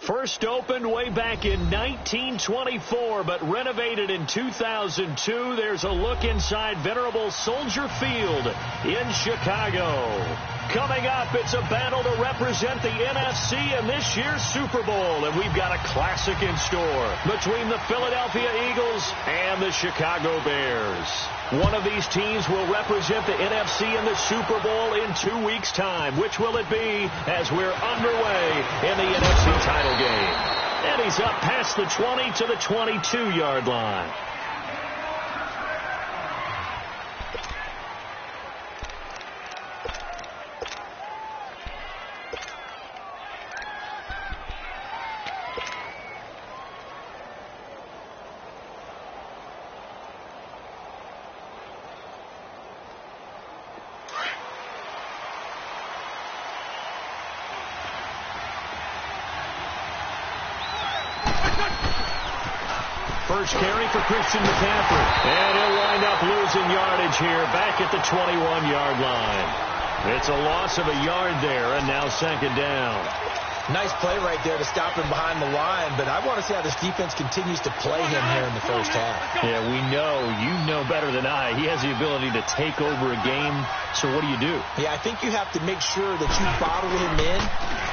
First opened way back in 1924, but renovated in 2002. There's a look inside venerable Soldier Field in Chicago. Coming up, it's a battle to represent the NFC in this year's Super Bowl, and we've got a classic in store between the Philadelphia Eagles and the Chicago Bears. One of these teams will represent the NFC in the Super Bowl in 2 weeks' time. Which will it be as we're underway in the NFC title game? And he's up past the 20 to the 22-yard line. First carry for Christian McCaffrey. And he'll wind up losing yardage here back at the 21-yard line. It's a loss of a yard there, and now second down. Nice play right there to stop him behind the line, but I want to see how this defense continues to play him here in the first half. Yeah, we know. You know better than I. He has the ability to take over a game, so what do you do? Yeah, I think you have to make sure that you bottle him in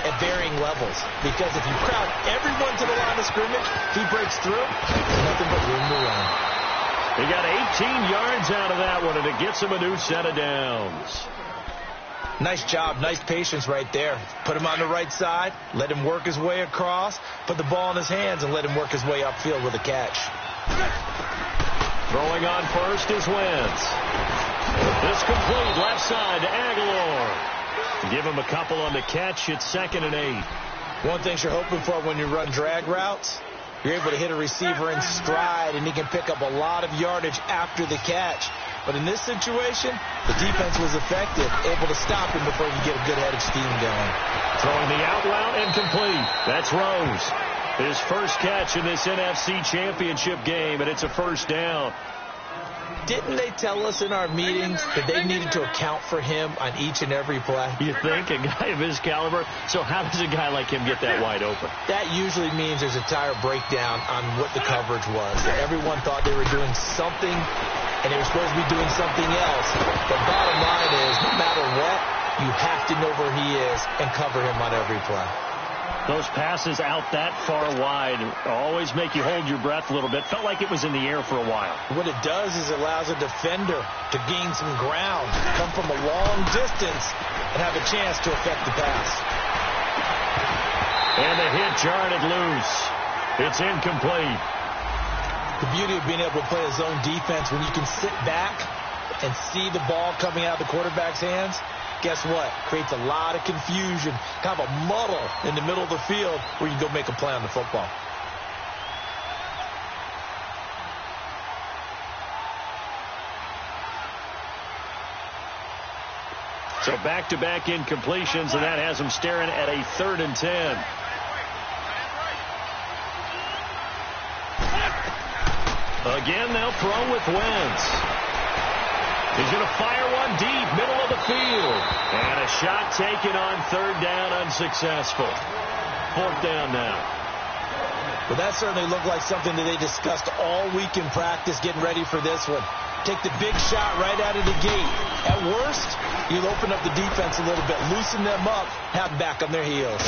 at varying levels, because if you crowd everyone to the line of scrimmage, if he breaks through, nothing but room to run. He got 18 yards out of that one, and it gets him a new set of downs. Nice job, nice patience right there. Put him on the right side, let him work his way across, put the ball in his hands, and let him work his way upfield with a catch. Throwing on first is Wentz. This complete left side to Aguilar. Give him a couple on the catch. It's 2nd and 8. One thing you're hoping for when you run drag routes, you're able to hit a receiver in stride, and he can pick up a lot of yardage after the catch. But in this situation, the defense was effective, able to stop him before he could get a good head of steam going. Throwing the out route and complete. That's Rose. His first catch in this NFC Championship game, and it's a first down. Didn't they tell us in our meetings that they needed to account for him on each and every play? You think? A guy of his caliber? So how does a guy like him get that wide open? That usually means there's a tire breakdown on what the coverage was. Everyone thought they were doing something, and they were supposed to be doing something else. The bottom line is, no matter what, you have to know where he is and cover him on every play. Those passes out that far wide always make you hold your breath a little bit. Felt like it was in the air for a while. What it does is it allows a defender to gain some ground, come from a long distance, and have a chance to affect the pass. And the hit jarred it loose. It's incomplete. The beauty of being able to play a zone defense when you can sit back and see the ball coming out of the quarterback's hands, guess what? Creates a lot of confusion, kind of a muddle in the middle of the field where you can go make a play on the football. So back-to-back incompletions, and that has them staring at a 3rd and 10. Again, they'll throw with Wentz. He's going to fire one deep, middle of the field. And a shot taken on 3rd down, unsuccessful. 4th down now. Well, that certainly looked like something that they discussed all week in practice getting ready for this one. Take the big shot right out of the gate. At worst, you'll open up the defense a little bit, loosen them up, have them back on their heels.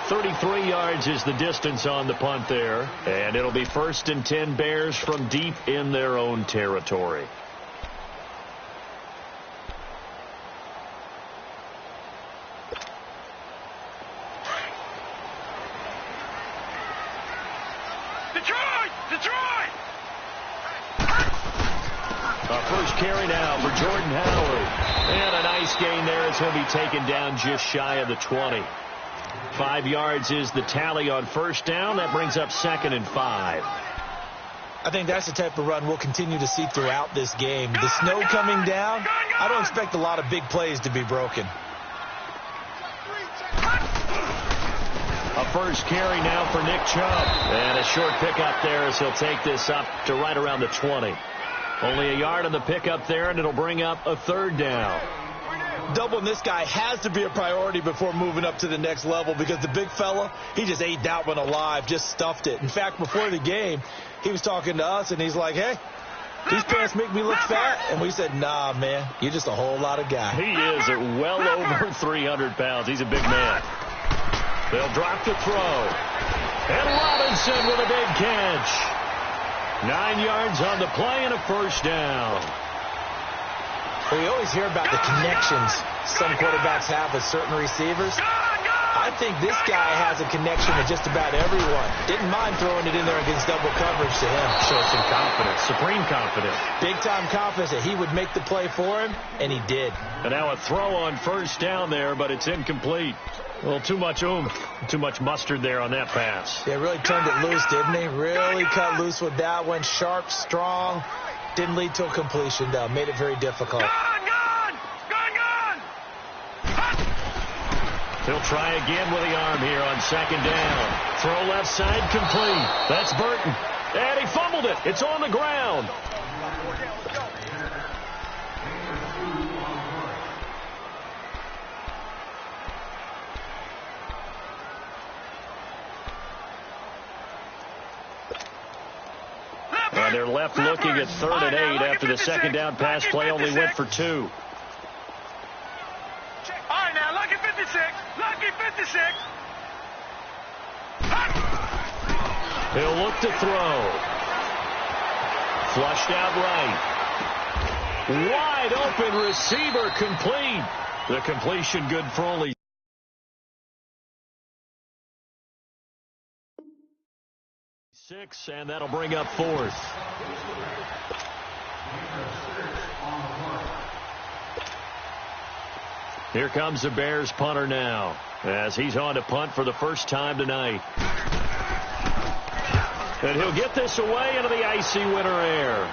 33 yards is the distance on the punt there. And it'll be 1st and 10 Bears from deep in their own territory. Detroit! A first carry now for Jordan Howard. And a nice gain there as he'll be taken down just shy of the 20. 5 yards is the tally on first down. That brings up 2nd and 5. I think that's the type of run we'll continue to see throughout this game. The snow coming down, I don't expect a lot of big plays to be broken. A first carry now for Nick Chubb. And a short pickup there as he'll take this up to right around the 20. Only a yard on the pickup there, and it'll bring up a 3rd down. Doubling this guy has to be a priority before moving up to the next level because the big fella, he just ate that one alive, just stuffed it. In fact, before the game, he was talking to us, and he's like, hey, these pants make me look fat. And we said, nah, man, you're just a whole lot of guy. He is at well over 300 pounds. He's a big man. They'll drop the throw. And Robinson with a big catch. 9 yards on the play and a first down. We always hear about the connections some quarterbacks have with certain receivers. I think this guy has a connection with just about everyone. Didn't mind throwing it in there against double coverage to him. Shows some confidence, supreme confidence. Big-time confidence that he would make the play for him, and he did. And now a throw on first down there, but it's incomplete. A little too much oomph, too much mustard there on that pass. Yeah, really turned it loose, didn't he? Really cut loose with that one. Sharp, strong. Didn't lead to a completion, though. Made it very difficult. He'll try again with the arm here on second down. Throw left side complete. That's Burton. And he fumbled it. It's on the ground. And they're left looking at 3rd and 8 after the second down pass play only went for 2. All right, now, lucky 56. Lucky 56. He'll look to throw. Flushed out right. Wide open receiver complete. The completion good for only 6, and that'll bring up 4th. Here comes the Bears punter now, as he's on to punt for the first time tonight. And he'll get this away into the icy winter air.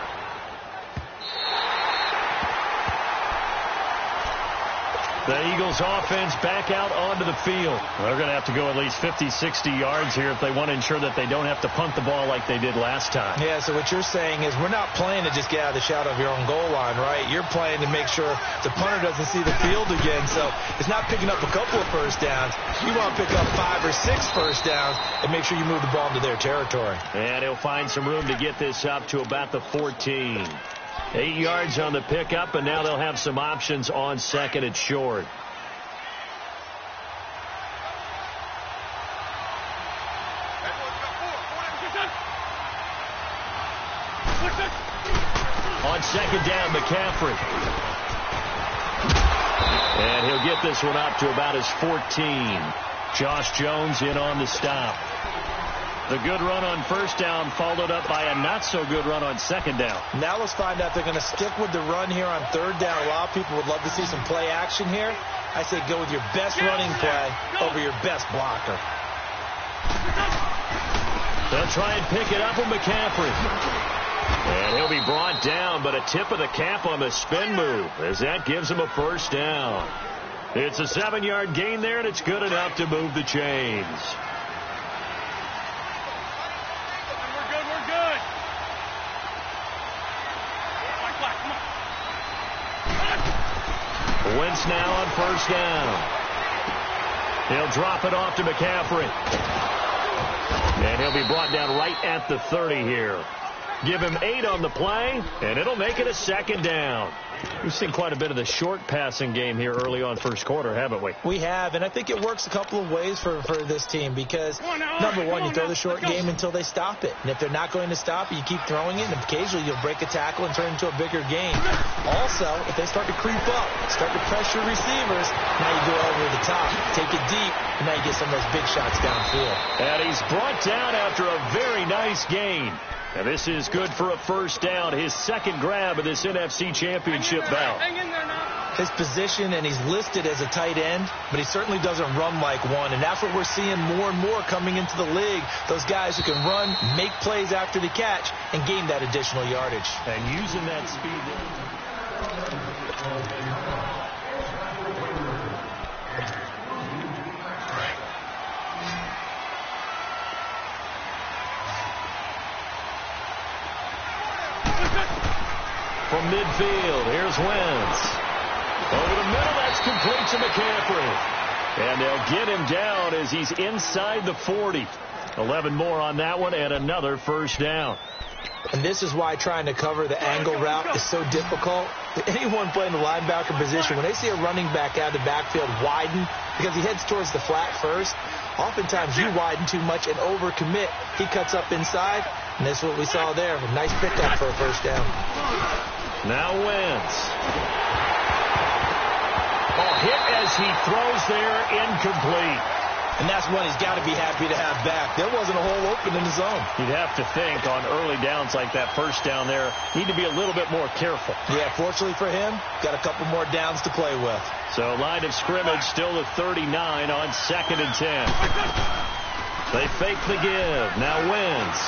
The Eagles offense back out onto the field. They're going to have to go at least 50, 60 yards here if they want to ensure that they don't have to punt the ball like they did last time. Yeah, so what you're saying is we're not playing to just get out of the shadow of your own goal line, right? You're playing to make sure the punter doesn't see the field again. So it's not picking up a couple of first downs. You want to pick up 5 or 6 first downs and make sure you move the ball into their territory. And he'll find some room to get this up to about the 14. 8 yards on the pickup, and now they'll have some options on second and short. On second down, McCaffrey. And he'll get this one up to about his 14. Josh Jones in on the stop. The good run on first down followed up by a not-so-good run on second down. Now let's find out if they're going to stick with the run here on third down. A lot of people would love to see some play action here. I say go with your best running play over your best blocker. They'll try and pick it up with McCaffrey. And he'll be brought down, but a tip of the cap on the spin move as that gives him a first down. It's a 7-yard gain there, and it's good enough to move the chains. Wentz now on first down. He'll drop it off to McCaffrey. And he'll be brought down right at the 30 here. Give him 8 on the play, and it'll make it a second down. We've seen quite a bit of the short passing game here early on first quarter, haven't we? We have, and I think it works a couple of ways for this team because, number one, you throw the short game until they stop it. And if they're not going to stop it, you keep throwing it, and occasionally you'll break a tackle and turn it into a bigger game. Also, if they start to creep up, start to pressure receivers, now you go over the top, take it deep, and now you get some of those big shots downfield. And he's brought down after a very nice gain. And this is good for a first down, his second grab of this NFC Championship bout. His position, and he's listed as a tight end, but he certainly doesn't run like one, and that's what we're seeing more and more coming into the league. Those guys who can run, make plays after the catch, and gain that additional yardage. And using that speed. From midfield, here's Wentz. Over the middle, that's complete to McCaffrey. And they'll get him down as he's inside the 40. 11 more on that one and another first down. And this is why trying to cover the angle route is so difficult. Anyone playing the linebacker position, when they see a running back out of the backfield widen because he heads towards the flat first, oftentimes you widen too much and overcommit. He cuts up inside, and that's what we saw there. A nice pickup for a first down. Now Wentz. Hit as he throws there, incomplete. And that's one he's got to be happy to have back. There wasn't a hole open in the zone. You'd have to think on early downs like that first down there, need to be a little bit more careful. Yeah, fortunately for him, got a couple more downs to play with. So line of scrimmage still at 39 on 2nd and 10. They fake the give. Now Wentz.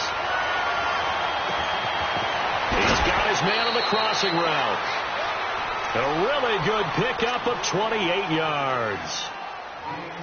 He's got his man on the crossing route. A really good pickup of 28 yards.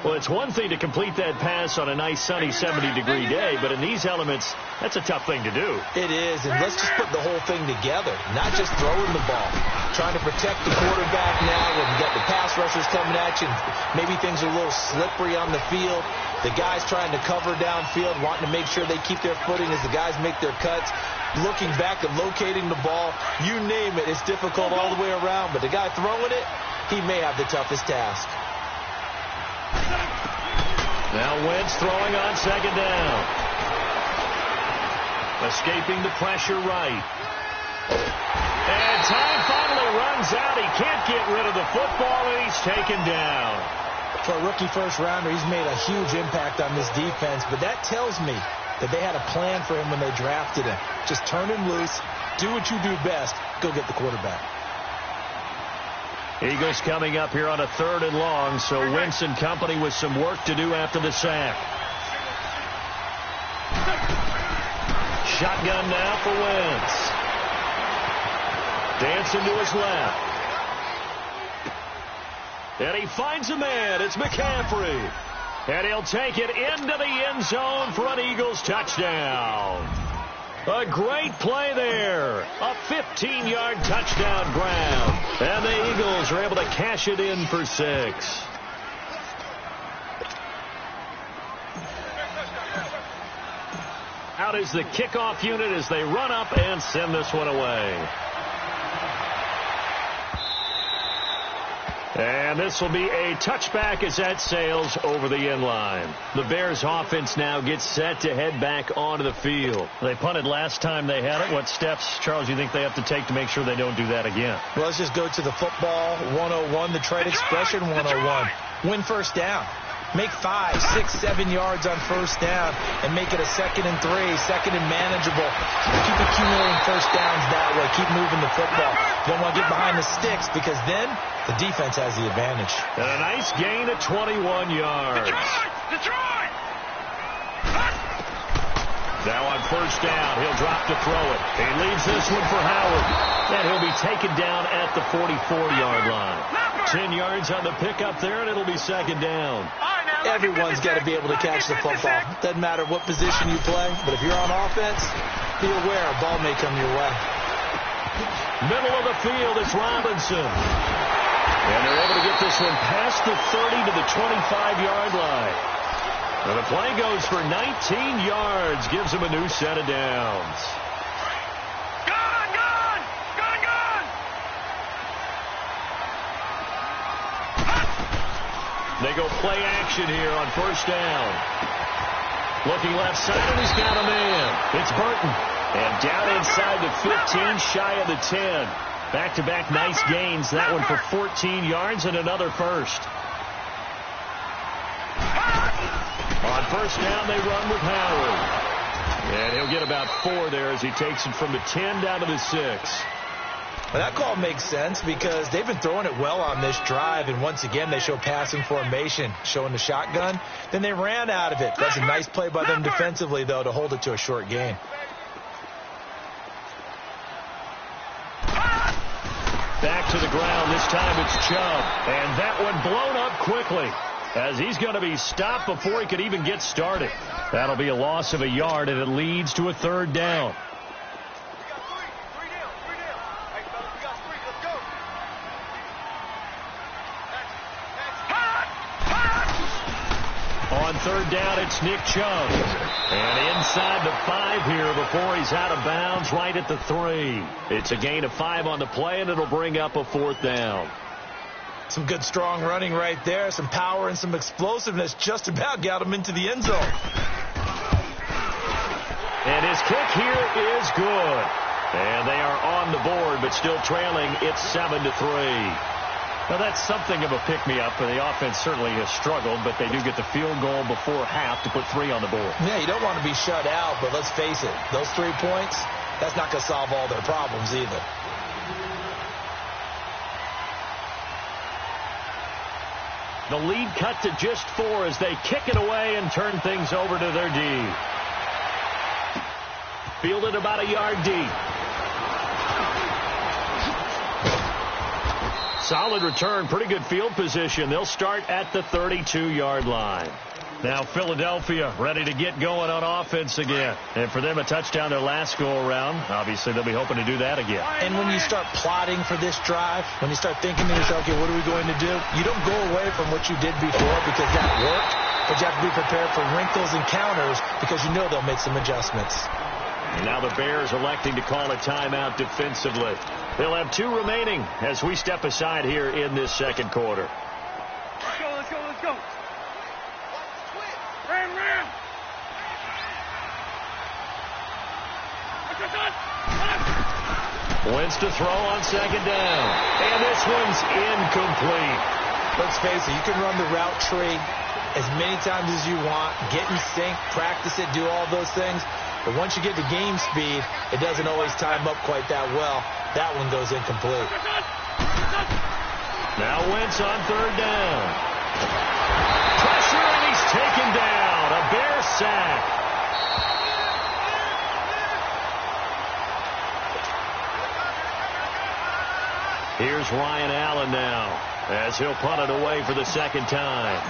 Well, it's one thing to complete that pass on a nice sunny 70-degree day, but in these elements, that's a tough thing to do. It is, and let's just put the whole thing together, not just throwing the ball. Trying to protect the quarterback now when you got the pass rushers coming at you. Maybe things are a little slippery on the field. The guys trying to cover downfield, wanting to make sure they keep their footing as the guys make their cuts. Looking back and locating the ball, you name it, it's difficult all the way around. But the guy throwing it, he may have the toughest task. Now Wentz throwing on 2nd down. Escaping the pressure right. And time finally runs out. He can't get rid of the football, and he's taken down. For a rookie first-rounder, he's made a huge impact on this defense, but that tells me that they had a plan for him when they drafted him. Just turn him loose, do what you do best, go get the quarterback. Eagles coming up here on a 3rd and long, so Wentz and company with some work to do after the sack. Shotgun now for Wentz. Dancing to his left. And he finds a man. It's McCaffrey. And he'll take it into the end zone for an Eagles touchdown. A great play there. A 15-yard touchdown grab. And the Eagles are able to cash it in for 6. Out is the kickoff unit as they run up and send this one away. And this will be a touchback as that sails over the end line. The Bears offense now gets set to head back onto the field. They punted last time they had it. What steps, Charles, you think they have to take to make sure they don't do that again? Well, let's just go to the football 101, the trade expression 101. Win first down. Make 5, 6, 7 yards on first down and make it a 2nd and 3, 2nd and manageable. Keep accumulating first downs that way. Keep moving the football. You don't want to get behind the sticks because then the defense has the advantage. And a nice gain of 21 yards. Detroit! Now on first down, he'll drop to throw it. He leaves this one for Howard. And he'll be taken down at the 44-yard line. 10 yards on the pickup there, and it'll be 2nd down. Everyone's got to be able to catch the football. Doesn't matter what position you play, but if you're on offense, be aware a ball may come your way. Middle of the field, it's Robinson. And they're able to get this one past the 30 to the 25-yard line. And the play goes for 19 yards, gives him a new set of downs. They go play action here on first down. Looking left side, and he's got a man. It's Burton. And down inside the 15, shy of the 10. Back-to-back nice gains. That one for 14 yards and another first. On first down, they run with Howard. And he'll get about 4 there as he takes it from the 10 down to the 6. Well, that call makes sense because they've been throwing it well on this drive, and once again they show passing formation, showing the shotgun. Then they ran out of it. That's a nice play by them defensively, though, to hold it to a short gain. Back to the ground. This time it's Chubb. And that one blown up quickly as he's going to be stopped before he could even get started. That'll be a loss of a yard, and it leads to a 3rd down. on third down, it's Nick Chubb. And inside the 5 here before he's out of bounds right at the 3. It's a gain of 5 on the play, and it'll bring up a 4th down. Some good strong running right there. Some power and some explosiveness just about got him into the end zone. And his kick here is good. And they are on the board, but still trailing. It's 7-3. Now, that's something of a pick-me-up, and the offense certainly has struggled, but they do get the field goal before half to put 3 on the board. Yeah, you don't want to be shut out, but let's face it, those 3 points, that's not going to solve all their problems either. The lead cut to just 4 as they kick it away and turn things over to their D. Fielded about a yard deep. Solid return, pretty good field position. They'll start at the 32-yard line. Now Philadelphia ready to get going on offense again. And for them, a touchdown their last go-around. Obviously, they'll be hoping to do that again. And when you start plotting for this drive, when you start thinking to yourself, okay, what are we going to do? You don't go away from what you did before because that worked. But you have to be prepared for wrinkles and counters because you know they'll make some adjustments. And now the Bears electing to call a timeout defensively. They'll have 2 remaining as we step aside here in this second quarter. Let's go, let's go, let's go. Ram. Wentz to throw on second down. And this one's incomplete. Let's face it, you can run the route tree as many times as you want, get in sync, practice it, do all those things. But once you get to game speed, it doesn't always time up quite that well. That one goes incomplete. Now Wentz on third down. Pressure, and he's taken down. A Bear sack. Here's Ryan Allen now as he'll punt it away for the second time.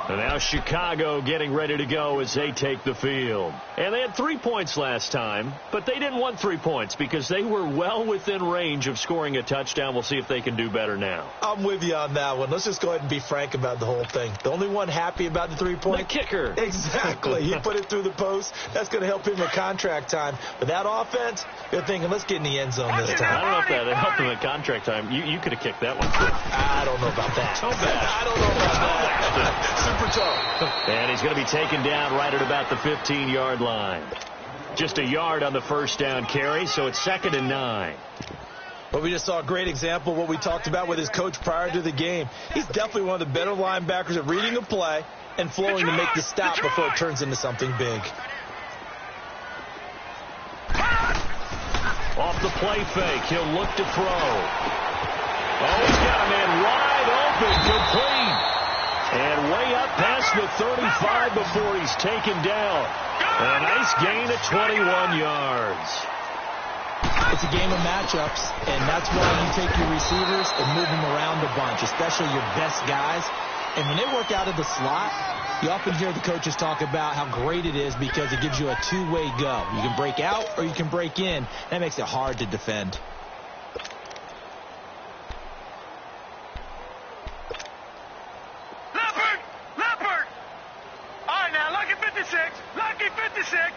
And now Chicago getting ready to go as they take the field. And they had 3 points last time, but they didn't want 3 points because they were well within range of scoring a touchdown. We'll see if they can do better now. I'm with you on that one. Let's just go ahead and be frank about the whole thing. The only one happy about the 3-point? The kicker. Exactly. He put it through the post. That's going to help him at contract time. But that offense, they're thinking, let's get in the end zone this time. I don't know if that helped him at contract time. You could have kicked that one too. I don't know about that. So bad. I don't know about that. Super tough. And he's going to be taken down right at about the 15-yard line. Just a yard on the first down carry, so it's 2nd and 9. But we just saw a great example of what we talked about with his coach prior to the game. He's definitely one of the better linebackers at reading a play and flowing to make the stop before it turns into something big. Off the play fake, he'll look to throw. Oh, he's got a man wide open, complete. And way up past the 35 before he's taken down. A nice gain of 21 yards. It's a game of matchups, and that's why you take your receivers and move them around a bunch, especially your best guys. And when they work out of the slot, you often hear the coaches talk about how great it is because it gives you a two-way go. You can break out or you can break in. That makes it hard to defend. Leopard! All right, now, lucky 56. Lucky 56.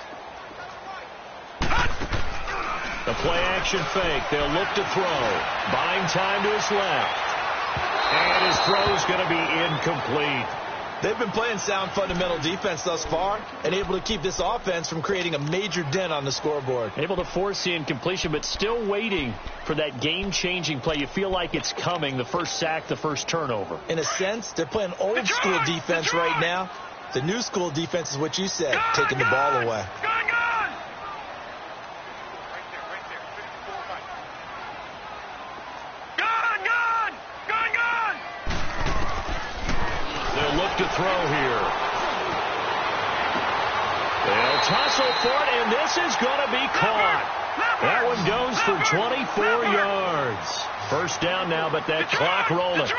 The play-action fake. They'll look to throw. Buying time to his left. And his throw's going to be incomplete. They've been playing sound fundamental defense thus far and able to keep this offense from creating a major dent on the scoreboard. Able to force the incompletion, but still waiting for that game-changing play. You feel like it's coming, the first sack, the first turnover. In a sense, they're playing old-school defense right now. The new-school defense is what you said, taking the ball away. To throw here. They'll tussle for it, and this is going to be caught. That one goes for 24 yards. First down now, but that clock rolling.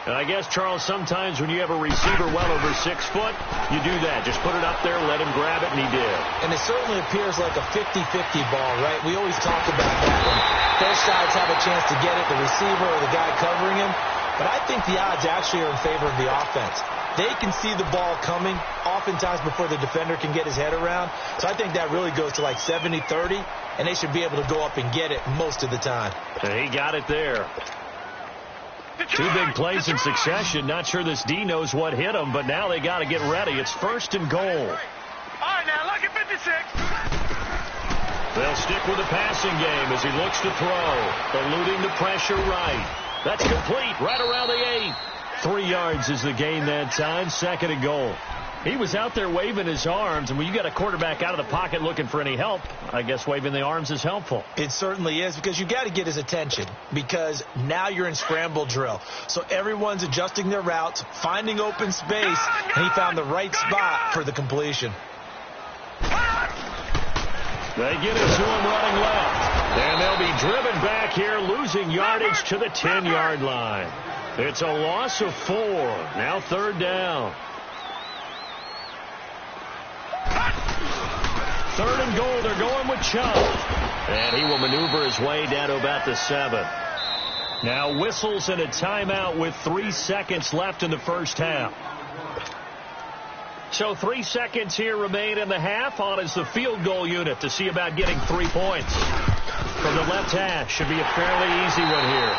And I guess, Charles, sometimes when you have a receiver well over 6 foot, you do that. Just put it up there, let him grab it, and he did. And it certainly appears like a 50-50 ball, right? We always talk about that when both sides have a chance to get it, the receiver or the guy covering him. But I think the odds actually are in favor of the offense. They can see the ball coming oftentimes before the defender can get his head around. So I think that really goes to like 70-30, and they should be able to go up and get it most of the time. And he got it there. 2 big plays in succession. Not sure this D knows what hit him, but now they got to get ready. It's 1st and goal. All right, now, look at 56. They'll stick with the passing game as he looks to throw. Eluding the pressure right. That's complete right around the 8. 3 yards is the gain that time. 2nd and goal. He was out there waving his arms, and when you got a quarterback out of the pocket looking for any help, I guess waving the arms is helpful. It certainly is, because you got to get his attention, because now you're in scramble drill. So everyone's adjusting their routes, finding open space, and he found the right spot for the completion. They get it to him running left, and they'll be driven back here, losing yardage to the 10-yard line. It's a loss of 4. Now 3rd down. 3rd and goal. They're going with Chubb. And he will maneuver his way down to about the 7. Now whistles and a timeout with 3 seconds left in the first half. So 3 seconds here remain in the half. On is the field goal unit to see about getting 3 points. From the left hash. Should be a fairly easy one here.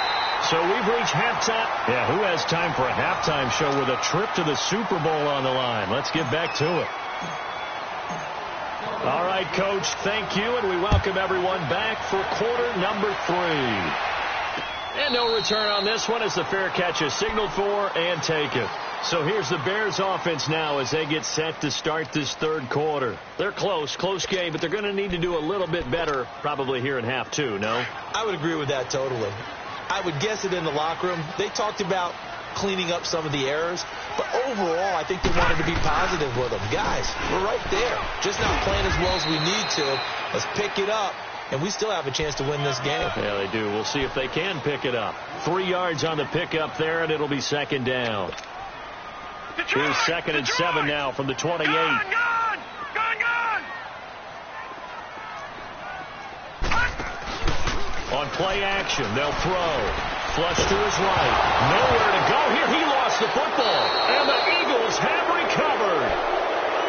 So we've reached halftime. Yeah, who has time for a halftime show with a trip to the Super Bowl on the line? Let's get back to it. All right, Coach, thank you, and we welcome everyone back for quarter number 3. And no return on this one as the fair catch is signaled for and taken. So here's the Bears offense now as they get set to start this 3rd quarter. They're close game, but they're going to need to do a little bit better probably here in half 2, no? I would agree with that totally. I would guess it in the locker room. They talked about cleaning up some of the errors, but overall I think they wanted to be positive with them. Guys, we're right there, just not playing as well as we need to. Let's pick it up, and we still have a chance to win this game. Yeah, they do. We'll see if they can pick it up. 3 yards on the pickup there, and it'll be 2nd down. Here's 2nd and 7 now from the 28. Gone. On play action, they'll throw. Flush to his right. Nowhere to go here. He lost the football. And the Eagles have recovered.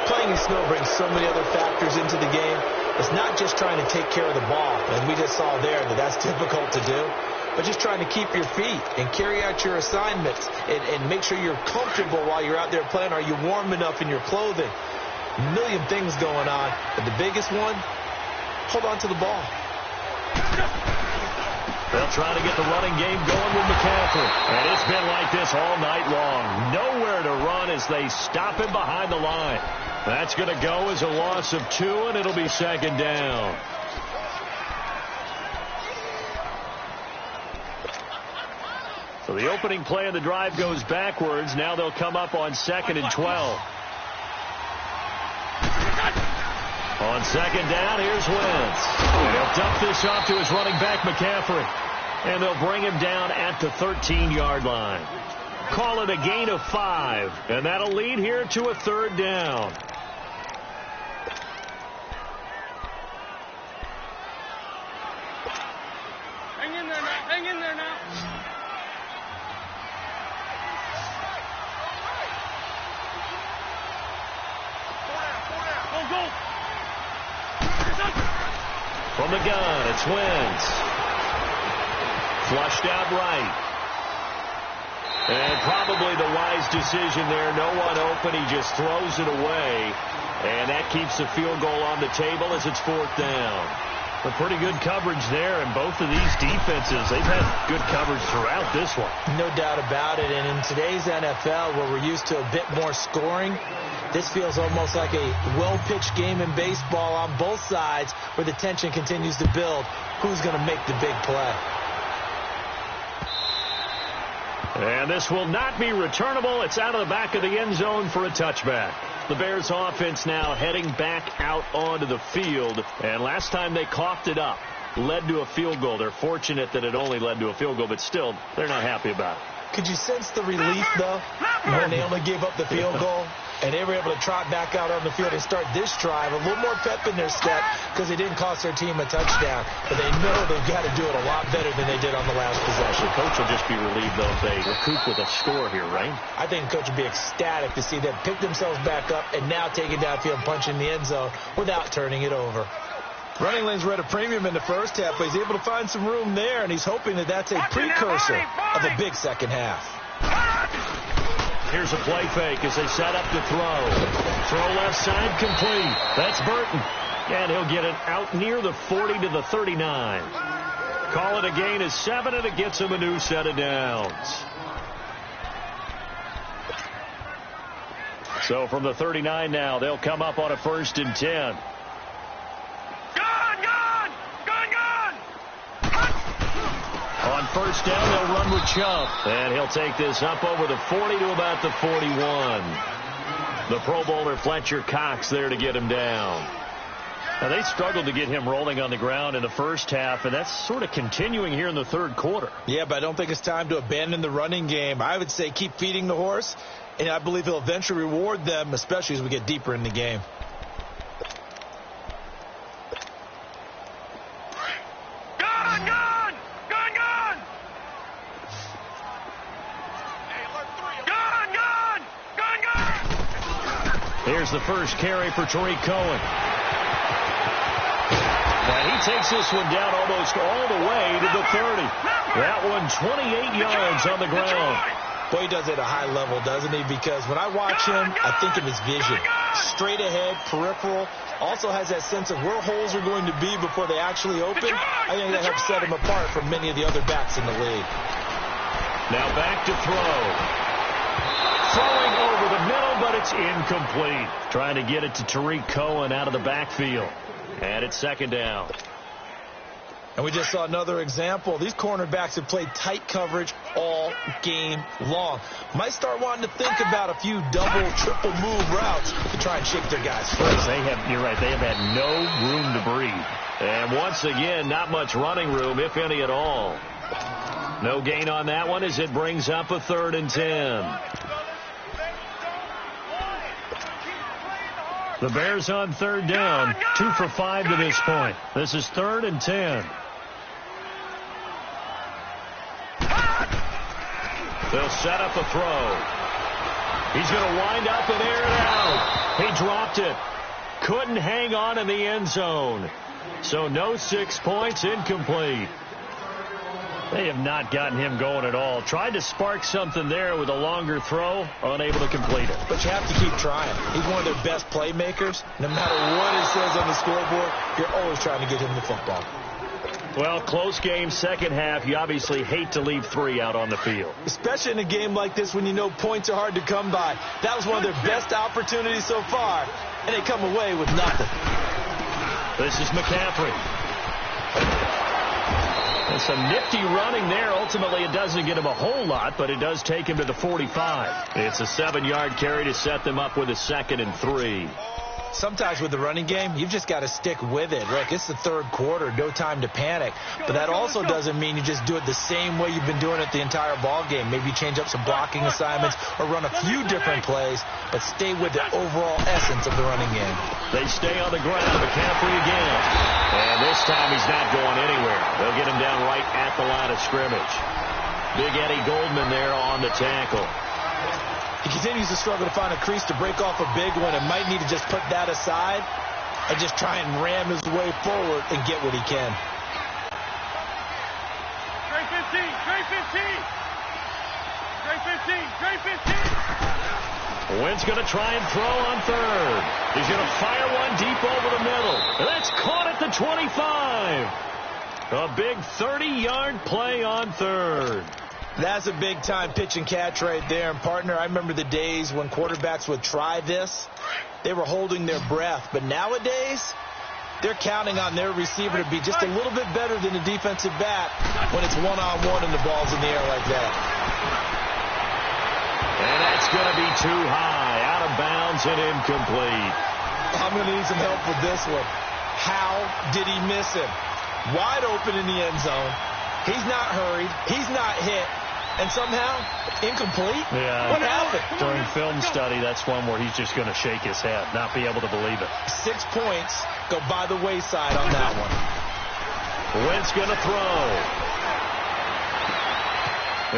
Playing in snow brings so many other factors into the game. It's not just trying to take care of the ball, and we just saw there that that's difficult to do, but just trying to keep your feet and carry out your assignments and make sure you're comfortable while you're out there playing. Are you warm enough in your clothing? A million things going on, but the biggest one, hold on to the ball. They'll try to get the running game going with McCaffrey. And it's been like this all night long. Nowhere to run as they stop him behind the line. That's going to go as a loss of 2, and it'll be 2nd down. So the opening play of the drive goes backwards. Now they'll come up on 2nd and 12. On 2nd down, here's Wentz. And he'll dump this off to his running back, McCaffrey. And they'll bring him down at the 13-yard line. Call it a gain of 5. And that'll lead here to a 3rd down. Hang in there now. Hang in there now. Go. From the gun, it's Wentz. Flushed out right. And probably the wise decision there. No one open. He just throws it away. And that keeps the field goal on the table as it's 4th down. A pretty good coverage there, and both of these defenses, they've had good coverage throughout this one. No doubt about it. And in today's NFL, where we're used to a bit more scoring, this feels almost like a well-pitched game in baseball on both sides where the tension continues to build. Who's going to make the big play? And this will not be returnable. It's out of the back of the end zone for a touchback. The Bears offense now heading back out onto the field. And last time they coughed it up, led to a field goal. They're fortunate that it only led to a field goal, but still, they're not happy about it. Could you sense the relief, though, when they only gave up the field goal and they were able to trot back out on the field and start this drive? A little more pep in their step because they didn't cost their team a touchdown. But they know they've got to do it a lot better than they did on the last possession. The coach will just be relieved, though, if they recoup with a score here, right? I think the coach would be ecstatic to see them pick themselves back up and now take it downfield and punch in the end zone without turning it over. Running lanes were at a premium in the first half, but he's able to find some room there, and he's hoping that that's a precursor of a big second half. Here's a play fake as they set up to throw. Throw left side complete. That's Burton. And he'll get it out near the 40 to the 39. Call it a gain of 7, and it gets him a new set of downs. So from the 39 now, they'll come up on a 1st and 10. On 1st down, they'll run with Chubb. And he'll take this up over the 40 to about the 41. The Pro Bowler Fletcher Cox there to get him down. Now, they struggled to get him rolling on the ground in the first half, and that's sort of continuing here in the third quarter. Yeah, but I don't think it's time to abandon the running game. I would say keep feeding the horse, and I believe he'll eventually reward them, especially as we get deeper in the game. Here's the first carry for Tariq Cohen. And he takes this one down almost all the way to the 30. That one 28 yards on the ground. Boy, he does it at a high level, doesn't he? Because when I watch him, I think of his vision. Straight ahead, peripheral. Also has that sense of where holes are going to be before they actually open. I think that helps set him apart from many of the other backs in the league. Now back to throw. Throwing over the middle, but it's incomplete. Trying to get it to Tariq Cohen out of the backfield. And it's 2nd down. And we just saw another example. These cornerbacks have played tight coverage all game long. Might start wanting to think about a few double, triple move routes to try and shake their guys free. You're right, they have had no room to breathe. And once again, not much running room, if any at all. No gain on that one as it brings up a 3rd and 10. The Bears on 3rd down, 2 for 5 to this point. This is 3rd and 10. They'll set up a throw. He's going to wind up and air it out. He dropped it. Couldn't hang on in the end zone. So no 6 points, incomplete. They have not gotten him going at all. Tried to spark something there with a longer throw, unable to complete it. But you have to keep trying. He's one of their best playmakers. No matter what it says on the scoreboard, you're always trying to get him the football. Well, close game, second half. You obviously hate to leave 3 out on the field. Especially in a game like this when you know points are hard to come by. That was one of their best opportunities so far, and they come away with nothing. This is McCaffrey. And some nifty running there. Ultimately, it doesn't get him a whole lot, but it does take him to the 45. It's a 7-yard carry to set them up with a 2nd and 3. Sometimes with the running game, you've just got to stick with it. Look, it's the third quarter, no time to panic. But that also doesn't mean you just do it the same way you've been doing it the entire ball game. Maybe change up some blocking assignments or run a few different plays, but stay with the overall essence of the running game. They stay on the ground. McCaffrey again. And this time he's not going anywhere. They'll get him down right at the line of scrimmage. Big Eddie Goldman there on the tackle. He continues to struggle to find a crease to break off a big one and might need to just put that aside and just try and ram his way forward and get what he can. Straight 15, straight 15. Straight 15, straight 15. Wynn's going to try and throw on 3rd. He's going to fire one deep over the middle. And that's caught at the 25. A big 30-yard play on 3rd. That's a big-time pitch and catch right there. And, partner, I remember the days when quarterbacks would try this. They were holding their breath. But nowadays, they're counting on their receiver to be just a little bit better than the defensive back when it's one-on-one and the ball's in the air like that. And that's going to be too high, out of bounds and incomplete. I'm going to need some help with this one. How did he miss him? Wide open in the end zone. He's not hurried. He's not hit. and somehow incomplete? Yeah. What happened? During film study, that's one where he's just going to shake his head, not be able to believe it. 6 points go by the wayside on that one. Wentz going to throw.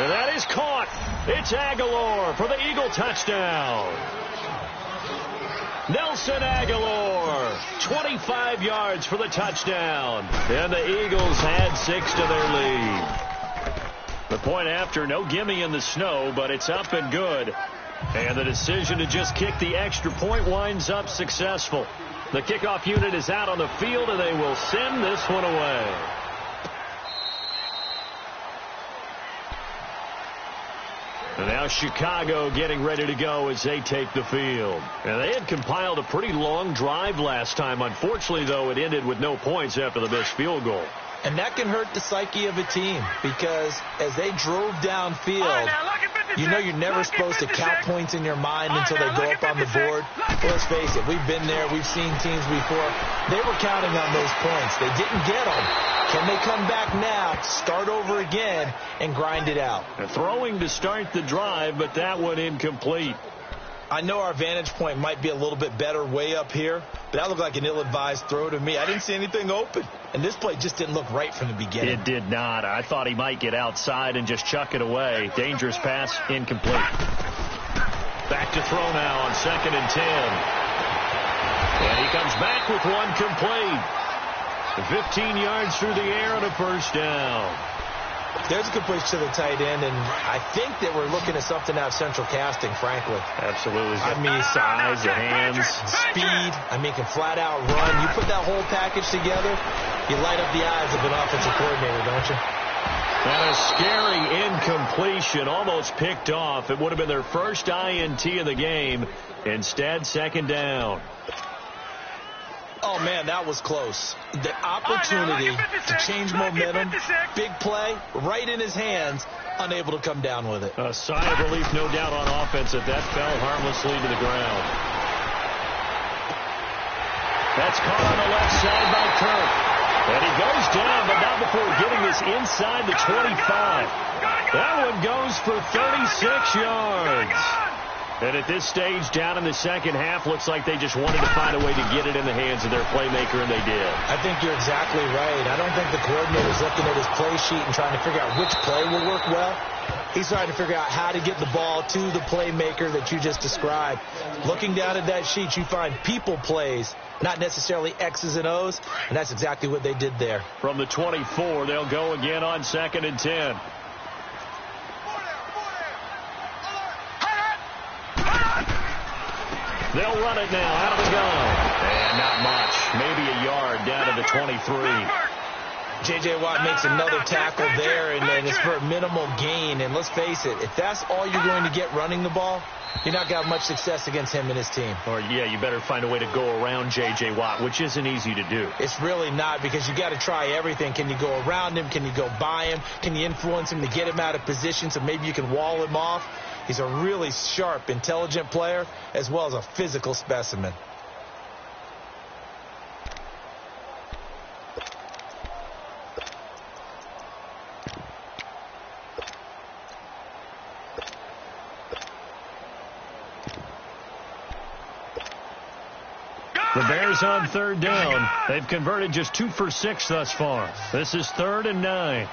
And that is caught. It's Aguilar for the Eagle touchdown. Nelson Aguilar, 25 yards for the touchdown. And the Eagles had 6 to their lead. The point after, no gimme in the snow, but it's up and good. And the decision to just kick the extra point winds up successful. The kickoff unit is out on the field, and they will send this one away. And now Chicago getting ready to go as they take the field. And they had compiled a pretty long drive last time. Unfortunately, though, it ended with no points after the missed field goal. And that can hurt the psyche of a team because as they drove downfield, you know you're never supposed to count points in your mind until they go up on the board. Well, let's face it, we've been there. We've seen teams before. They were counting on those points. They didn't get them. Can they come back now, start over again, and grind it out? And throwing to start the drive, but that one incomplete. I know our vantage point might be a little bit better way up here, but that looked like an ill-advised throw to me. I didn't see anything open, and this play just didn't look right from the beginning. It did not. I thought he might get outside and just chuck it away. Dangerous pass, incomplete. Back to throw now on 2nd and 10. And he comes back with one complete. 15 yards through the air and a first down. There's a good push to the tight end, and I think that we're looking at something out of central casting, frankly. Absolutely. I mean, size, the hands, speed. I mean, can flat out run. You put that whole package together, you light up the eyes of an offensive coordinator, don't you? And a scary incompletion, almost picked off. It would have been their first INT of the game. Instead, 2nd down. Oh, man, that was close. The opportunity to change momentum, big play, right in his hands, unable to come down with it. A sigh of relief, no doubt, on offense that fell harmlessly to the ground. That's caught on the left side by Kirk. And he goes down, but not before getting this inside the 25. That one goes for 36 yards. And at this stage, down in the second half, looks like they just wanted to find a way to get it in the hands of their playmaker, and they did. I think you're exactly right. I don't think the coordinator's looking at his play sheet and trying to figure out which play will work well. He's trying to figure out how to get the ball to the playmaker that you just described. Looking down at that sheet, you find people plays, not necessarily X's and O's, and that's exactly what they did there. From the 24, they'll go again on 2nd and 10. They'll run it now out of the gun. And not much. Maybe a yard down to the 23. J.J. Watt makes another tackle there, and it's for a minimal gain. And let's face it, if that's all you're going to get running the ball, you're not going to have much success against him and his team. Or, yeah, you better find a way to go around J.J. Watt, which isn't easy to do. It's really not, because you got to try everything. Can you go around him? Can you go by him? Can you influence him to get him out of position so maybe you can wall him off? He's a really sharp, intelligent player, as well as a physical specimen. The Bears on 3rd down. They've converted just 2 for 6 thus far. This is 3rd and 9. All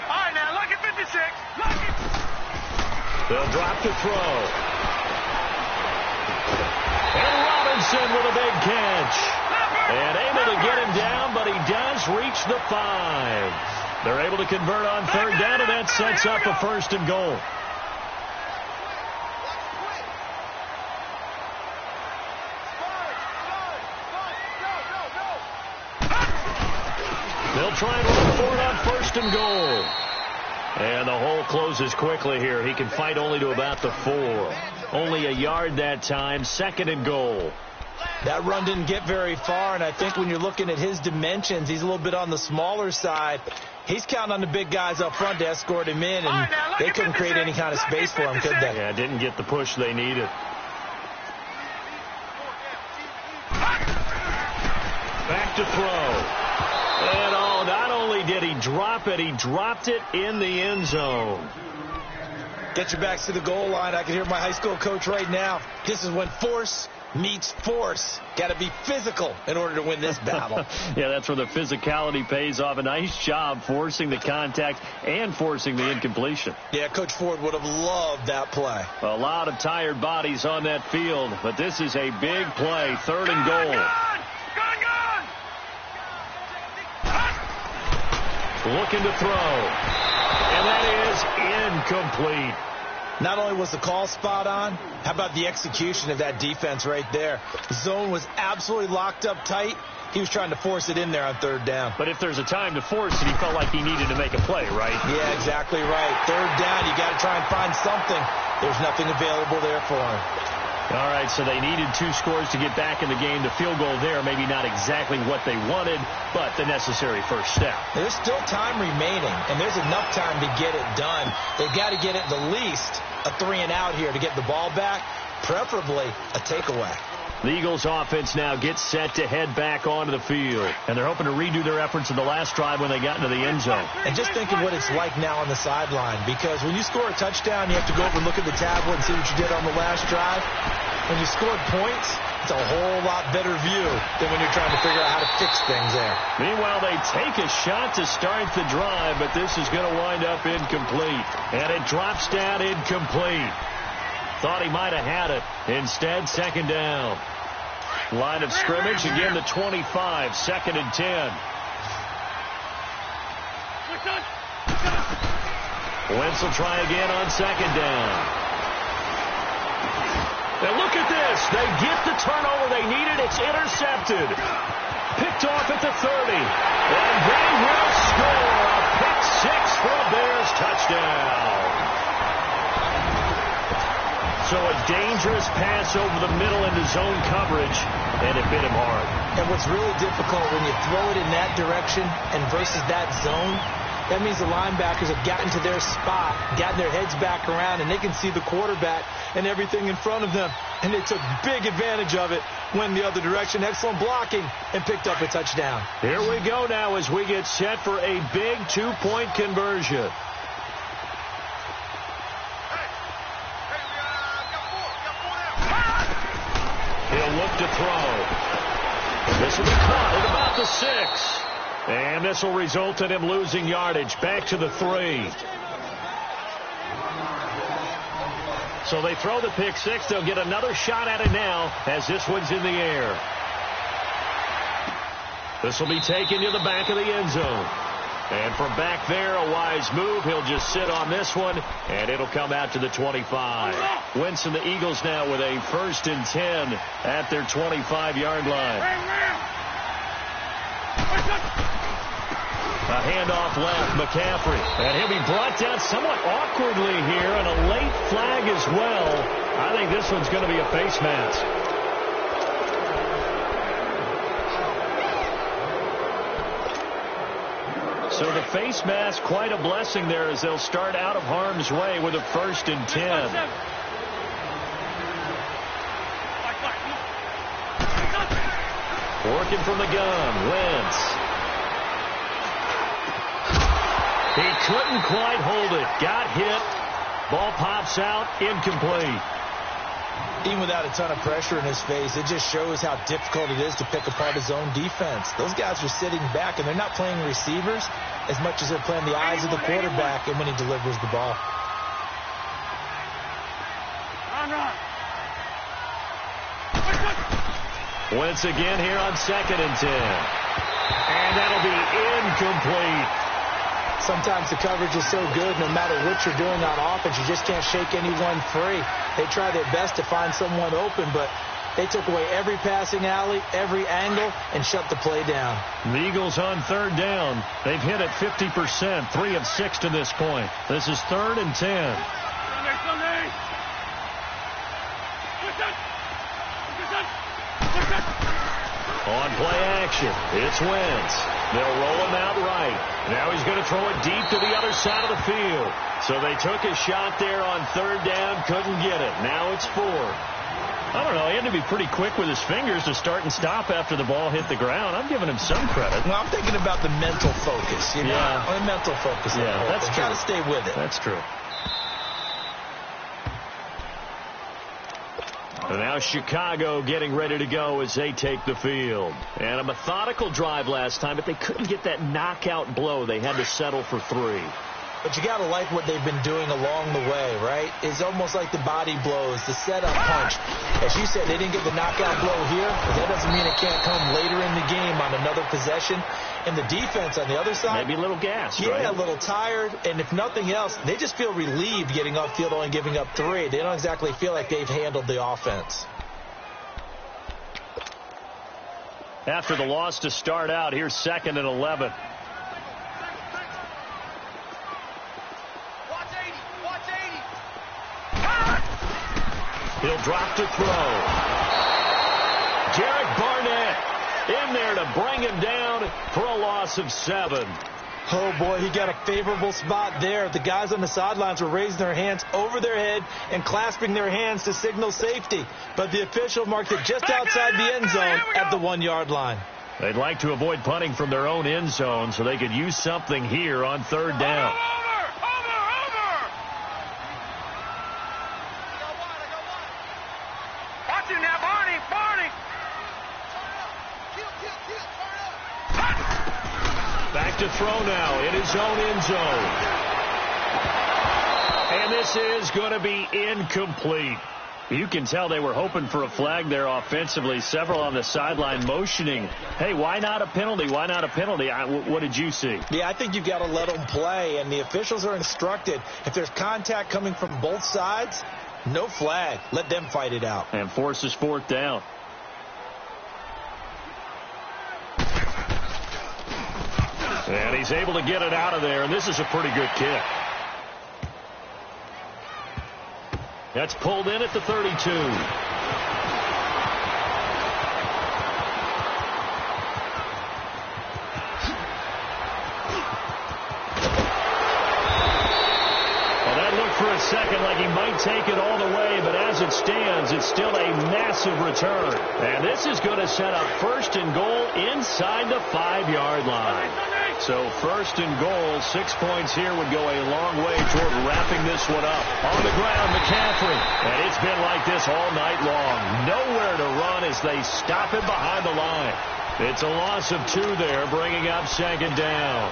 right, now, look at 56. Look at... They'll drop to throw. And Robinson with a big catch. And able to get him down, but he does reach the 5. They're able to convert on 3rd down, and that sets up a 1st and goal. They'll try and run for it on 1st and goal. And the hole closes quickly here. He can fight only to about the 4. Only a yard that time. 2nd and goal. That run didn't get very far, and I think when you're looking at his dimensions, he's a little bit on the smaller side. He's counting on the big guys up front to escort him in, and they couldn't create any kind of space for him, could they? Yeah, didn't get the push they needed. Back to throw. And not only did he drop it, he dropped it in the end zone. Get your backs to the goal line. I can hear my high school coach right now. This is when force meets force. Got to be physical in order to win this battle. Yeah, that's where the physicality pays off. A nice job forcing the contact and forcing the incompletion. Yeah, Coach Ford would have loved that play. A lot of tired bodies on that field, but this is a big play. 3rd and goal. Looking to throw. And that is incomplete. Not only was the call spot on, how about the execution of that defense right there? The zone was absolutely locked up tight. He was trying to force it in there on 3rd down. But if there's a time to force it, he felt like he needed to make a play, right? Yeah, exactly right. 3rd down, you got to try and find something. There's nothing available there for him. All right, so they needed 2 scores to get back in the game. The field goal there, maybe not exactly what they wanted, but the necessary first step. There's still time remaining, and there's enough time to get it done. They've got to get at the least a 3-and-out here to get the ball back, preferably a takeaway. The Eagles offense now gets set to head back onto the field, and they're hoping to redo their efforts in the last drive when they got into the end zone. And just think of what it's like now on the sideline, because when you score a touchdown, you have to go over and look at the tablet and see what you did on the last drive. When you scored points, it's a whole lot better view than when you're trying to figure out how to fix things there. Meanwhile, they take a shot to start the drive, but this is going to wind up incomplete. And it drops down incomplete. Thought he might have had it. Instead, 2nd down. Line of scrimmage, again the 25, 2nd and 10. Wentz will try again on 2nd down. And look at this. They get the turnover they needed. It's intercepted. Picked off at the 30. And they will score a pick 6 for a Bears touchdown. So a dangerous pass over the middle into zone coverage, and it bit him hard. And what's really difficult when you throw it in that direction and versus that zone, that means the linebackers have gotten to their spot, gotten their heads back around, and they can see the quarterback and everything in front of them. And they took big advantage of it, went the other direction, excellent blocking, and picked up a touchdown. Here we go now as we get set for a big 2-point conversion. He'll look to throw. This will be caught at about the 6. And this will result in him losing yardage back to the 3. So they throw the pick 6. They'll get another shot at it now as this one's in the air. This will be taken to the back of the end zone. And from back there, a wise move. He'll just sit on this one, and it'll come out to the 25. Wentz and the Eagles now with a 1st and 10 at their 25-yard line. A handoff left, McCaffrey. And he'll be brought down somewhat awkwardly here, and a late flag as well. I think this one's going to be a face mask. So the face mask, quite a blessing there as they'll start out of harm's way with a 1st and 10. Working from the gun, Wentz. He couldn't quite hold it. Got hit. Ball pops out. Incomplete. Even without a ton of pressure in his face, it just shows how difficult it is to pick apart his own defense. Those guys are sitting back, and they're not playing receivers as much as they're playing the eyes of the quarterback and when he delivers the ball. Once again here on 2nd and 10. And that'll be incomplete. Sometimes the coverage is so good, no matter what you're doing on offense, you just can't shake anyone free. They try their best to find someone open, but they took away every passing alley, every angle, and shut the play down. The Eagles on 3rd down. They've hit it 50%, 3 of 6 to this point. This is 3rd and 10. On play action, it's Wentz. They'll roll him out right. Now he's going to throw it deep to the other side of the field. So they took a shot there on third down, couldn't get it. Now it's fourth. I don't know. He had to be pretty quick with his fingers to start and stop after the ball hit the ground. I'm giving him some credit. Well, I'm thinking about the mental focus. You know? Yeah. The mental focus. Yeah, that's true. Got to stay with it. That's true. And now Chicago getting ready to go as they take the field. And a methodical drive last time, but they couldn't get that knockout blow. They had to settle for 3. But you got to like what they've been doing along the way, right? It's almost like the body blows, the setup punch. As you said, they didn't get the knockout blow here, but that doesn't mean it can't come later in the game on another possession. And the defense on the other side, maybe a little gassed, yeah, right? A little tired. And if nothing else, they just feel relieved getting upfield, only giving up 3. They don't exactly feel like they've handled the offense. After the loss to start out, here's 2nd and 11. He'll drop to throw. Derek Barnett in there to bring him down for a loss of 7. Oh, boy, he got a favorable spot there. The guys on the sidelines were raising their hands over their head and clasping their hands to signal safety. But the official marked it just outside the end zone at the 1-yard line. They'd like to avoid punting from their own end zone so they could use something here on third down. Back to throw now in his own end zone. And this is going to be incomplete. You can tell they were hoping for a flag there offensively. Several on the sideline motioning, hey, why not a penalty? Why not a penalty? What did you see? Yeah, I think you've got to let them play, and the officials are instructed. If there's contact coming from both sides, no flag. Let them fight it out. And forces 4th down. And he's able to get it out of there, and this is a pretty good kick. That's pulled in at the 32. For a second like he might take it all the way, but as it stands, it's still a massive return. And this is going to set up 1st and goal inside the 5-yard line. So 1st and goal, 6 points here would go a long way toward wrapping this one up. On the ground, McCaffrey. And it's been like this all night long. Nowhere to run as they stop him behind the line. It's a loss of 2 there, bringing up 2nd down.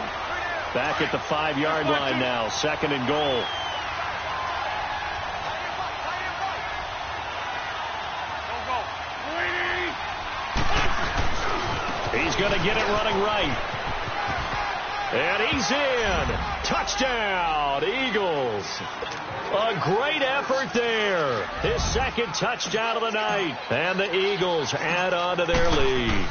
Back at the 5-yard line now, 2nd and goal. He's going to get it running right. And he's in. Touchdown, Eagles. A great effort there. His 2nd touchdown of the night. And the Eagles add on to their lead.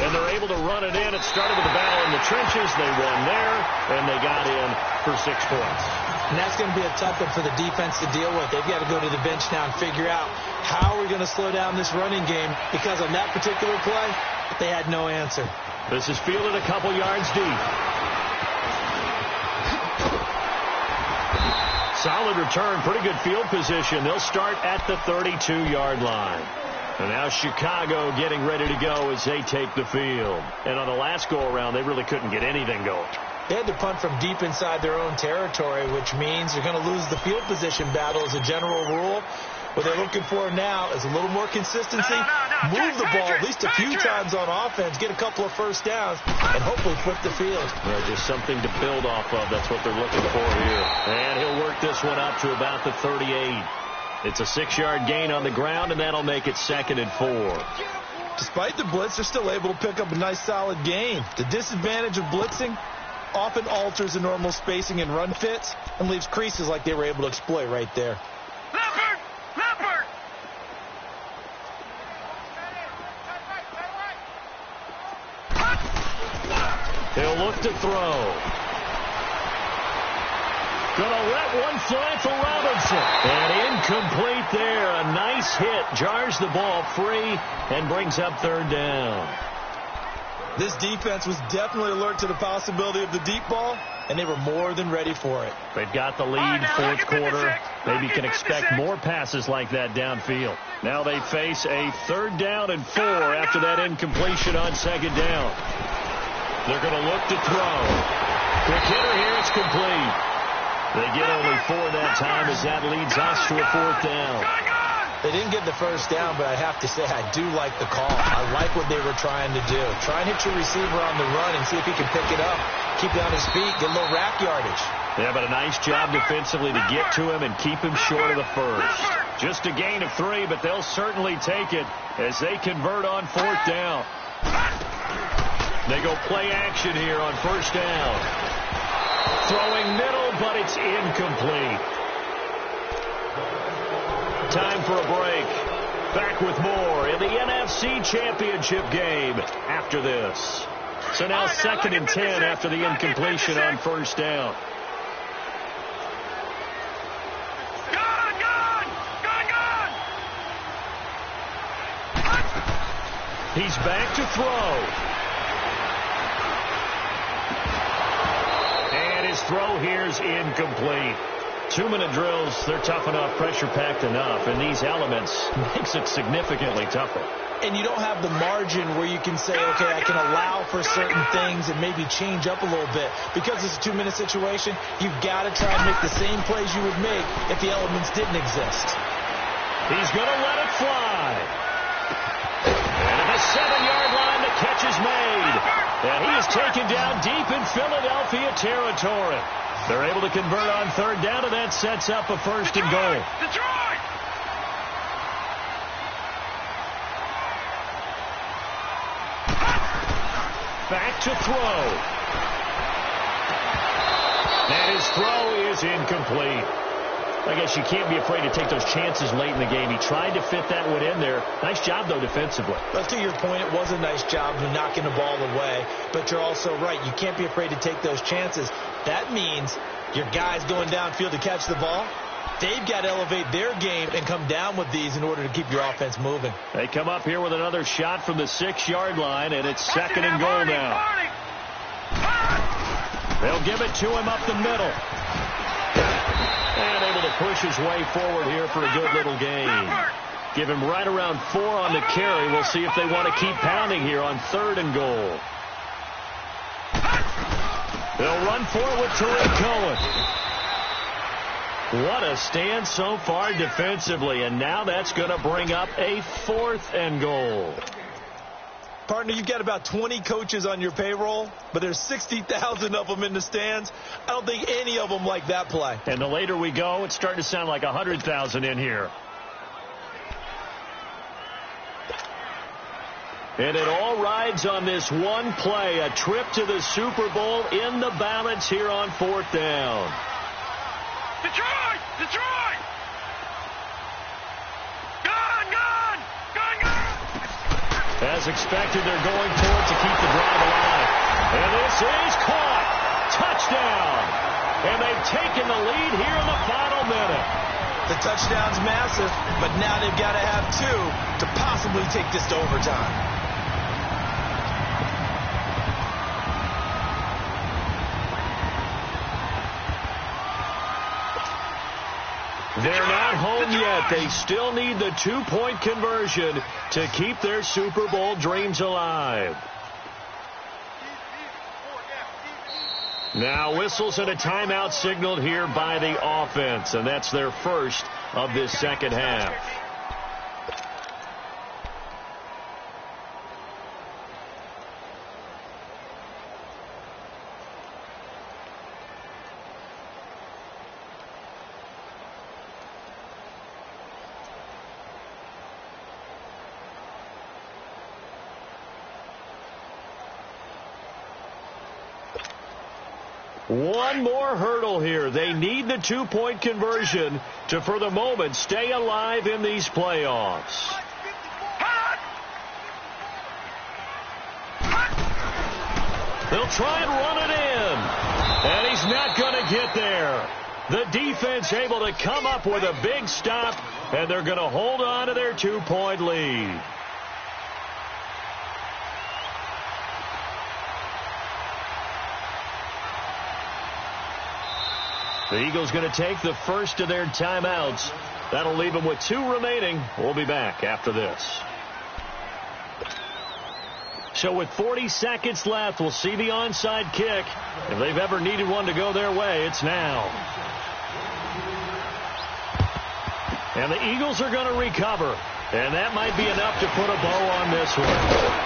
And they're able to run it in. It started with a battle in the trenches. They won there, and they got in for 6 points. And that's going to be a tough one for the defense to deal with. They've got to go to the bench now and figure out how we're going to slow down this running game, because on that particular play, they had no answer. This is fielded a couple yards deep. Solid return, pretty good field position. They'll start at the 32-yard line. And now Chicago getting ready to go as they take the field. And on the last go-around, they really couldn't get anything going. They had to punt from deep inside their own territory, which means they're going to lose the field position battle as a general rule. What they're looking for now is a little more consistency, move the ball at least a few times on offense, get a couple of 1st downs, and hopefully flip the field. Yeah, just something to build off of. That's what they're looking for here. And he'll work this one up to about the 38. It's a 6-yard gain on the ground, and that'll make it 2nd and 4. Despite the blitz, they're still able to pick up a nice, solid gain. The disadvantage of blitzing often alters the normal spacing and run fits and leaves creases like they were able to exploit right there. Leopard! He'll look to throw. Gonna let one fly for Robinson. And Incomplete there. A nice hit. Jars the ball free and brings up third down. This defense was definitely alert to the possibility of the deep ball, and they were more than ready for it. They've got the lead, fourth quarter. Maybe you can expect more passes like that downfield. Now they face a 3rd down and 4 after that incompletion on 2nd down. They're going to look to throw. Quick hitter here, it's complete. They get only 4 that time as that leads us to a 4th down. They didn't get the 1st down, but I have to say I do like the call. I like what they were trying to do. Try and hit your receiver on the run and see if he can pick it up. Keep it on his feet, get a little rack yardage. Yeah, but a nice job defensively to get to him and keep him short of the 1st. Just a gain of 3, but they'll certainly take it as they convert on 4th down. They go play action here on 1st down. Throwing middle, but it's incomplete. Time for a break. Back with more in the NFC Championship game after this. So now 2nd and 10 after the incompletion on 1st down. He's back to throw. And his throw here's incomplete. 2-minute drills, they're tough enough, pressure-packed enough, and these elements makes it significantly tougher. And you don't have the margin where you can say, okay, I can allow for certain things and maybe change up a little bit. Because it's a 2-minute situation, you've got to try and make the same plays you would make if the elements didn't exist. He's going to let it fly. And at the 7-yard line, the catch is made. And he is taken down deep in Philadelphia territory. They're able to convert on 3rd down, and that sets up a 1st and goal. Detroit! Back to throw. And his throw is incomplete. I guess you can't be afraid to take those chances late in the game. He tried to fit that one in there. Nice job, though, defensively. But to your point, it was a nice job of knocking the ball away. But you're also right. You can't be afraid to take those chances. That means your guys going downfield to catch the ball, they've got to elevate their game and come down with these in order to keep your offense moving. They come up here with another shot from the 6-yard line, and it's 2nd and goal now. They'll give it to him up the middle. And able to push his way forward here for a good little gain. Give him right around 4 on the carry. We'll see if they want to keep pounding here on 3rd and goal. They'll run for it with Tariq Cohen. What a stand so far defensively, and now that's going to bring up a 4th and goal. Partner, you've got about 20 coaches on your payroll, but there's 60,000 of them in the stands. I don't think any of them like that play. And the later we go, it's starting to sound like 100,000 in here. And it all rides on this one play, a trip to the Super Bowl in the balance here on 4th down. Detroit! Detroit! Gone! Gone! Gone! Gone! As expected, they're going for it to keep the drive alive. And this is caught. Touchdown. And they've taken the lead here in the final minute. The touchdown's massive, but now they've got to have 2 to possibly take this to overtime. They're not home yet. They still need the 2-point conversion to keep their Super Bowl dreams alive. Now whistles and a timeout signaled here by the offense, and that's their first of this 2nd half. One more hurdle here. They need the 2-point conversion to, for the moment, stay alive in these playoffs. They'll try and run it in. And he's not going to get there. The defense able to come up with a big stop, and they're going to hold on to their 2-point lead. The Eagles going to take the first of their timeouts. That'll leave them with 2 remaining. We'll be back after this. So with 40 seconds left, we'll see the onside kick. If they've ever needed one to go their way, it's now. And the Eagles are going to recover. And that might be enough to put a bow on this one.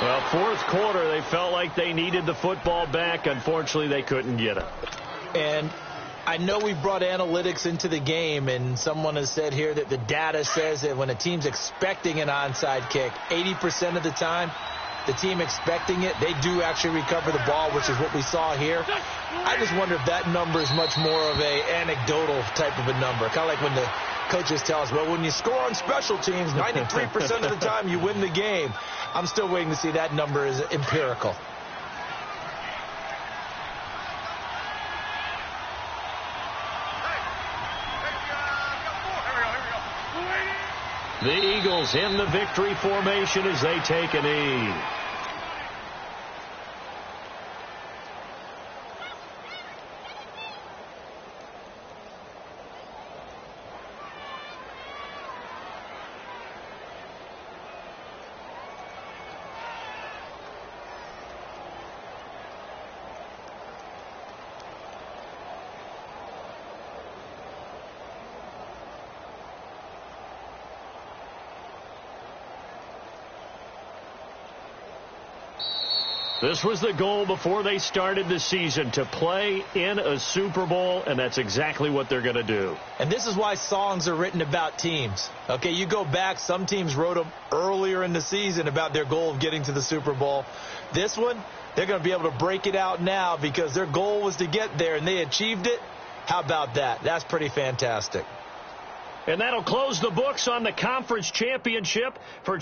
Well, fourth quarter, they felt like they needed the football back. Unfortunately, they couldn't get it. And I know we brought analytics into the game, and someone has said here that the data says that when a team's expecting an onside kick, 80% of the time, the team expecting it, they do actually recover the ball, which is what we saw here. I just wonder if that number is much more of a anecdotal type of a number. Kind of like when the coaches tell us, well, when you score on special teams, 93% of the time you win the game. I'm still waiting to see that number is empirical. The Eagles in the victory formation as they take a knee. This was the goal before they started the season, to play in a Super Bowl, and that's exactly what they're going to do. And this is why songs are written about teams. Okay, you go back, some teams wrote them earlier in the season about their goal of getting to the Super Bowl. This one, they're going to be able to break it out now because their goal was to get there, and they achieved it. How about that? That's pretty fantastic. And that'll close the books on the conference championship for